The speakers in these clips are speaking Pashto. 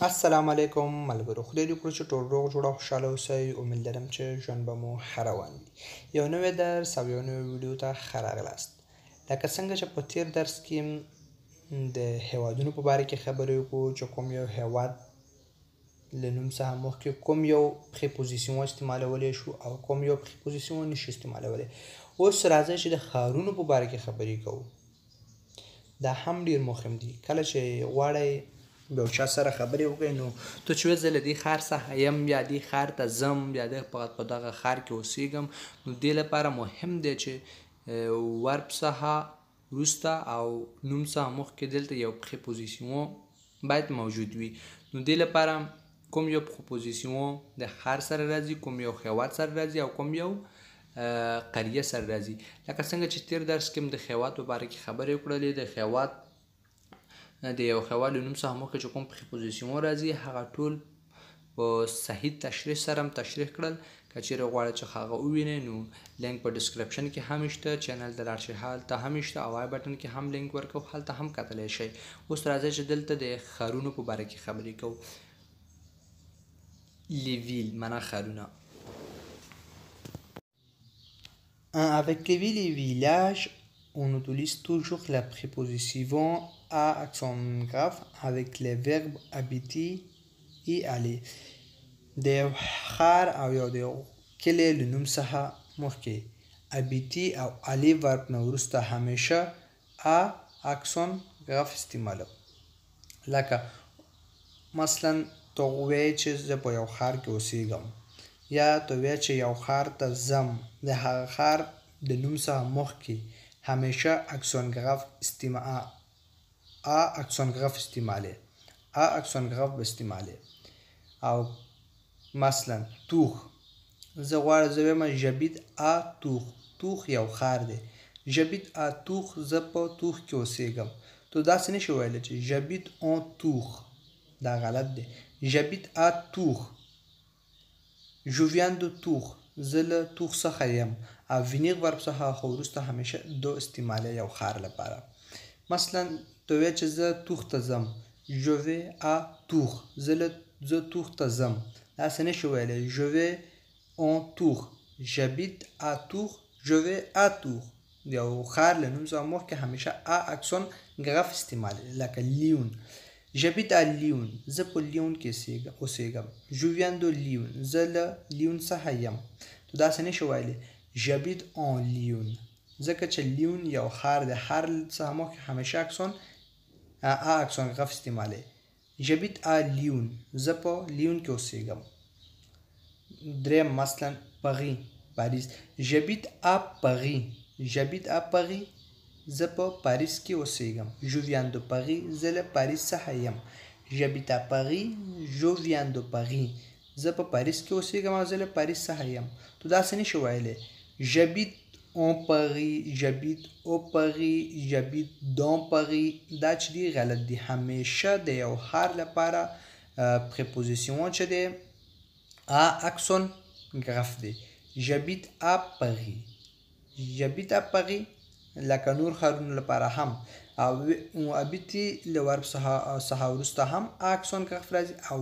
السلام علیکم ملګرو، خدای دې وکړي چې ټول روغ جوړ او خوشحاله اوسئ. امید لرم چې ژوند به مو ښه روان وي. یو نوی درس او یو نوی ویډیو ته ښه راغلاست. لکه څنګه چې په تیر درس کې د هیوادونو په باره کې خبرې وکړو چې کوم یو هیواد له نوم څخه مخکې کوم یو پریپوزیسیون استعمالولی شو او کوم یو پریپوزیسیون نشي استعمالولی. اوس راځئ چې د ښارونو په باره کې خبرې کوو. دا هم ډیر مهم دي. کله چې غواړئ یو چا سره خبرې وکړئ نو ته چې زه له دې ښار څخه یم یا دې ښار ته ځم یا فقط په دغه ښار کې اوسېږم، نو دې لپاره مهم دی چې ورب څخه وروسته او نوم څخه مخکې دلته یو پریپوزیسیون باید موجود وي. نو دې لپاره کوم یو پریپوزیسیون د ښار سره راځي، کوم یو هیواد سره راځي او کوم یو قریه سره راځي. لکه څنګه چې تیر درس کې د هیواد په باره کې خبرې وکړلې، د هیواد د یو هیواد له نوم څخه مخکې چې کوم پریپوزیسیون راځي هغه ټول په صحیح تشریح سره هم تشریح کړل. که چیرې غواړئ چې هغه ووینئ نو لینک په ډسکرپشن کې هم شته، چینل ته لاړ شئ هلته هم شته او آی بټن کې هم لینک ورکوو، هلته هم کتلی شئ. اوس راځئ چې دلته د ښارونو په باره کې خبرې کوو. لیویل معنا ښارونه. Avec les villes et villages, on utilise toujours la préposition à accent grave avec les verbes habiter et aller. د یو ښار او یو د کلي له نوم څخه مخکې habiter او aller ورب نه وروسته همیشه ا accent grave استعمالوو. لکه مثلا ته ووایې چې زه په یو ښار کې اوسېږم، یا ته ووایې چې یو ښار ته ځم، د هغه ښار د نوم څخه مخکې همیشه accent grave accent grave به استعمالوې. او مثلا توخ، زه غواړم زه وایم j'habite à توخ. توخ یو ښار دی. j'habite à توخ، زه په توخ کې اوسېږم. تو داسې نشي ویلی چې j'habite en توخ، دا غلط دی. j'habite à توخ. je viens de توخ، زه له توخ څخه یم. او venir ورب څخه خو وروسته همیشه دو استعمالوي یو ښار لپاره. مثلا ته وایې چې زه توخ ته ځم، je vais à توخ، زه توخ ته ځم. داسې نشي ویلی je vais en توخ. j'habite à توخ، je vais à توخ. یو ښار له نوم څخه مخکې همیشه ا accent grave استعمالوي. لکه لیون، j'habite à لیون، زه په لیون کې اوسېږم. je viens de لیون، زه له لیون څخه یم. تو داسې نشي ویلی j'habite en لیون، ځکه چې لیون یو ښار دی. ښار څخه مخکې همیشه accent grave استعمالوي. j'habite à لیون، زه په لیون کې اوسېږم. دریم مثلا پاریس، j'habite à Paris، j'habite à Paris، زه په پاریس کې اوسېږم. je viens de Paris، زه له پاریس څخه یم. j'habite à Paris، je viens de Paris، زه په پاریس کې اوسېږم او زه له پاریس څخه یم. تو داسې نشي ویلی j'habite en Paris، j'habite au Paris، j'habite dans Paris. دا چې دی غلط دی. همیشه د یو ښار لپاره پریپوزیسیون چې دی ا accent grave دی. j'habite à Paris، j'habite à Paris. لکه نور ښارونو لپاره هم او habiter له ورب څخه وروسته هم accent grave راځي او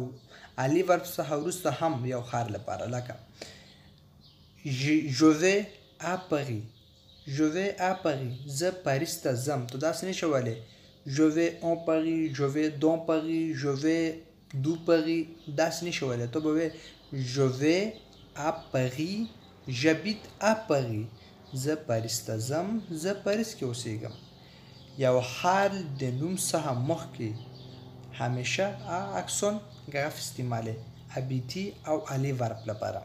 aller ورب څخه وروسته هم یو ښار لپاره. لکه je vais à Paris، je vais à Paris، زه پاریس ته ځم. تو داسې نشي ویلی je vais en Paris، je vais dans Paris، je vais du Paris. داسې نشي ویلی. ته به وایې je vais à Paris، j'habite à Paris، زه پاریس ته ځم، زه پاریس کې اوسېږم. یو ښار د نوم څخه مخکې همیشه accent grave استعمالوي habiter او aller ورب لپاره.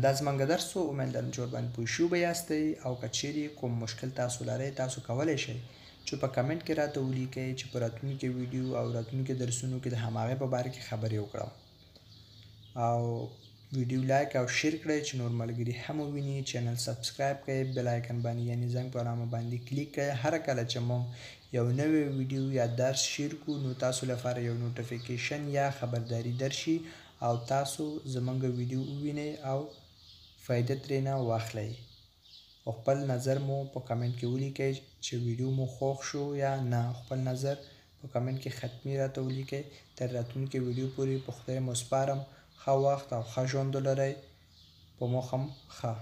دا زموږ درس و. امید لرم چې ورباندې پوه شوي به یاستئ او که چیرې کوم مشکل تاسو لرئ تاسو کولی شئ چې په کمنټ کې راته ولیکئ چې په راتلونکي ویډیو او راتلونکي درسونو کې د هماغې په باره کې خبرې وکړم. او ویډیو لایک او شیر کړئ چې نور ملګري هم وویني. چینل سبسکرایب کړئ، بیل آیکن باندې یعنې زنګ په علامه باندې کلیک کړئ. هر کله چې موږ یو نوی ویډیو یا درس شیر کړو نو تاسو لپاره یو نوټیفیکیشن یا خبرداری درشي او تاسو زموږ ویډیو ووینئ او فایده ترېنه واخلئ. او خپل نظر مو په کمنټ کې ولیکئ چې ویډیو مو خوښ شو یا نه. خپل نظر په کمنټ کې ختمي راته ولیکئ. تر راتلونکي ویډیو پورې په خدای مو سپارم. ښه وخت او ښه ژوند ولرئ. په مخم ښه.